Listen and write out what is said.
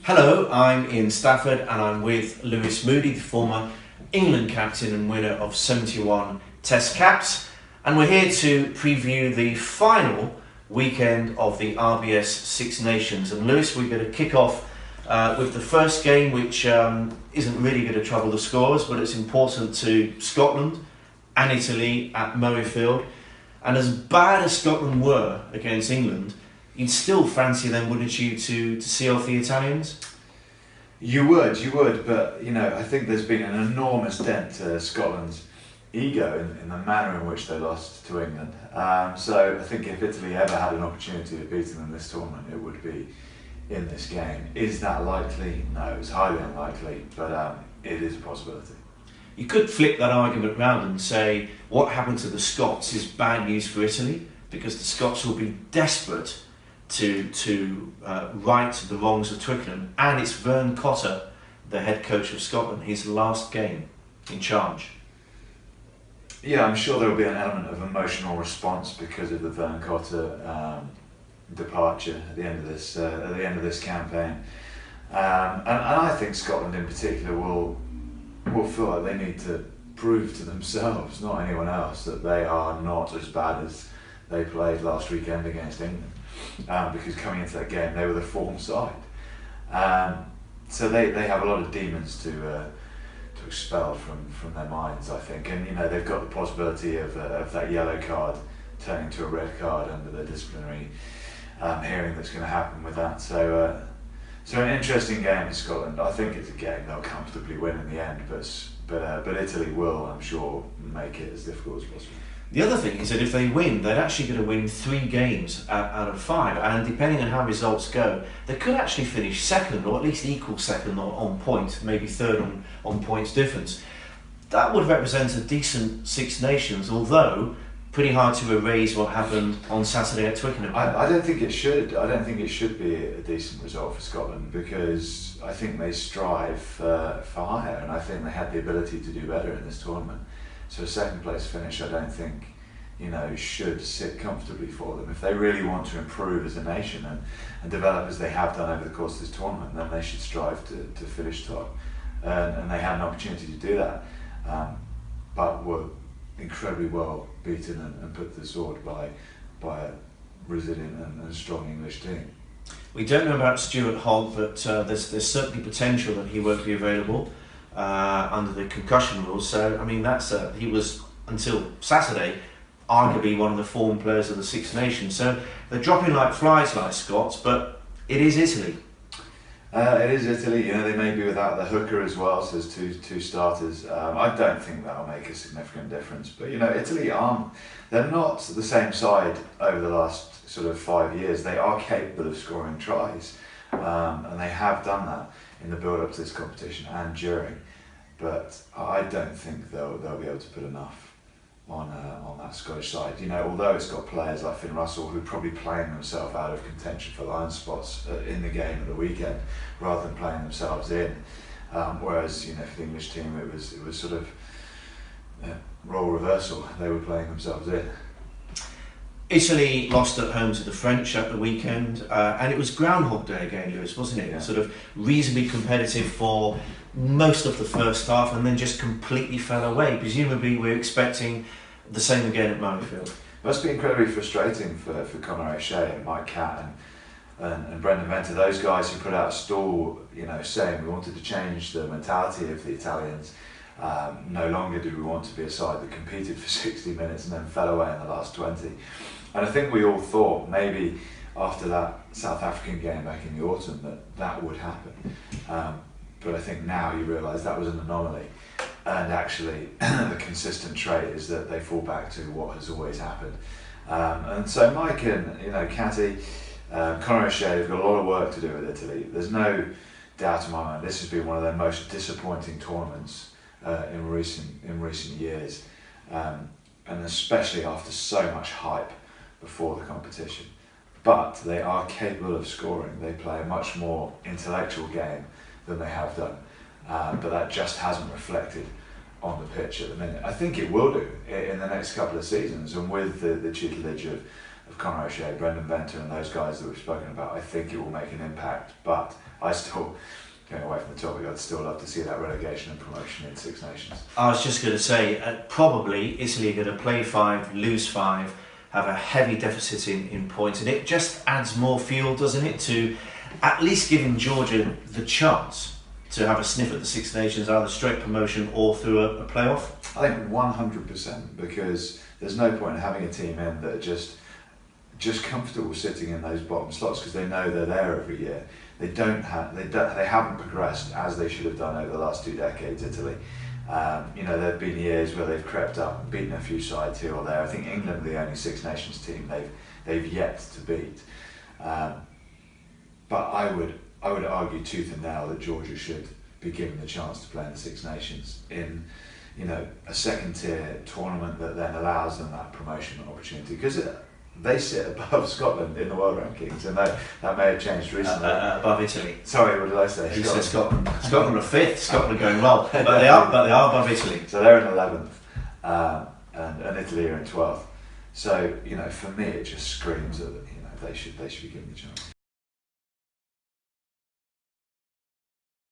Hello, I'm in Stafford and I'm with Moody, the former England captain and winner of 71 Test caps. And we're here to preview the final weekend of the RBS Six Nations. And Lewis, we're going to kick off with the first game, which isn't really going to trouble the scores, but it's important to Scotland and Italy at Murrayfield. And as bad as Scotland were against England, you'd still fancy them, wouldn't you, to see off the Italians? You would, but I think there's been an enormous dent to Scotland's ego in the manner in which they lost to England. So I think if Italy ever had an opportunity to beat them in this tournament, it would be in this game. Is that likely? No, it's highly unlikely, but it is a possibility. You could flip that argument round and say what happened to the Scots is bad news for Italy, because the Scots will be desperate to right the wrongs of Twickenham, and it's Vern Cotter, the head coach of Scotland, his last game in charge. Yeah, I'm sure there will be an element of emotional response because of the Vern Cotter departure at the end of this campaign, and I think Scotland in particular will feel like they need to prove to themselves, not anyone else, that they are not as bad as they played last weekend against England. Because coming into that game, they were the form side. So they have a lot of demons to expel from their minds, I think. And they've got the possibility of that yellow card turning to a red card under the disciplinary hearing that's going to happen with that. So an interesting game in Scotland. I think it's a game they'll comfortably win in the end, but Italy will, I'm sure, make it as difficult as possible. The other thing is that if they win, they're actually going to win 3 games out of 5, and depending on how results go, they could actually finish second, or at least equal second on point, maybe third on points difference. That would represent a decent Six Nations, although pretty hard to erase what happened on Saturday at Twickenham. I don't think it should. I don't think it should be a decent result for Scotland, because I think they strive for higher, and I think they had the ability to do better in this tournament. So a second place finish, I don't think, should sit comfortably for them. If they really want to improve as a nation and develop as they have done over the course of this tournament, then they should strive to finish top. And they had an opportunity to do that, but were incredibly well beaten and put to the sword by a resilient and strong English team. We don't know about Stuart Hogg, but there's certainly potential that he won't be available under the concussion rules. So I mean, he was until Saturday arguably one of the form players of the Six Nations. So they're dropping like flies, like Scots, but it is Italy. It is Italy. They may be without the hooker as well, so there's two starters. I don't think that'll make a significant difference. But Italy they're not the same side over the last sort of 5 years. They are capable of scoring tries, and they have done that in the build-up to this competition and during. But I don't think they'll be able to put enough on that Scottish side. Although it's got players like Finn Russell who are probably playing themselves out of contention for line spots in the game at the weekend, rather than playing themselves in. Whereas for the English team it was sort of role reversal. They were playing themselves in. Italy lost at home to the French at the weekend, and it was Groundhog Day again, Lewis, wasn't it? Yeah. Sort of reasonably competitive for most of the first half, and then just completely fell away. Presumably we're expecting the same again at Murrayfield. Must be incredibly frustrating for Conor O'Shea and Mike Catt and Brendan Venter, those guys who put out a stall, saying we wanted to change the mentality of the Italians. No longer do we want to be a side that competed for 60 minutes and then fell away in the last 20. And I think we all thought maybe after that South African game back in the autumn that would happen. But I think now you realise that was an anomaly, and actually the consistent trait is that they fall back to what has always happened. And so Mike and Catty, Conor O'Shea have got a lot of work to do with Italy. There's no doubt in my mind this has been one of their most disappointing tournaments in recent years, and especially after so much hype before the competition. But they are capable of scoring. They play a much more intellectual game than they have done, but that just hasn't reflected on the pitch at the minute. I think it will do in the next couple of seasons, and with the tutelage of Conor O'Shea, Brendan Venter and those guys that we've spoken about, I think it will make an impact. But I still, going away from the topic, I'd still love to see that relegation and promotion in Six Nations. I was just going to say, probably Italy are going to play 5, lose 5, have a heavy deficit in points, and it just adds more fuel, doesn't it, to at least giving Georgia the chance to have a sniff at the Six Nations, either straight promotion or through a playoff? I think 100%, because there's no point in having a team in that are just comfortable sitting in those bottom slots because they know they're there every year. They haven't progressed as they should have done over the last 2 decades, Italy. There have been years where they've crept up and beaten a few sides here or there. I think England are the only Six Nations team they've yet to beat. But I would argue tooth and nail that Georgia should be given the chance to play in the Six Nations in a second tier tournament that then allows them that promotion opportunity, because they sit above Scotland in the world rankings, and that may have changed recently. Above Italy. Sorry, what did I say? You said Scotland. Scotland are 5th. Scotland are going well, but they are above Italy. So they're in 11th, and Italy are in 12th. So for me, it just screams that they should be given the chance.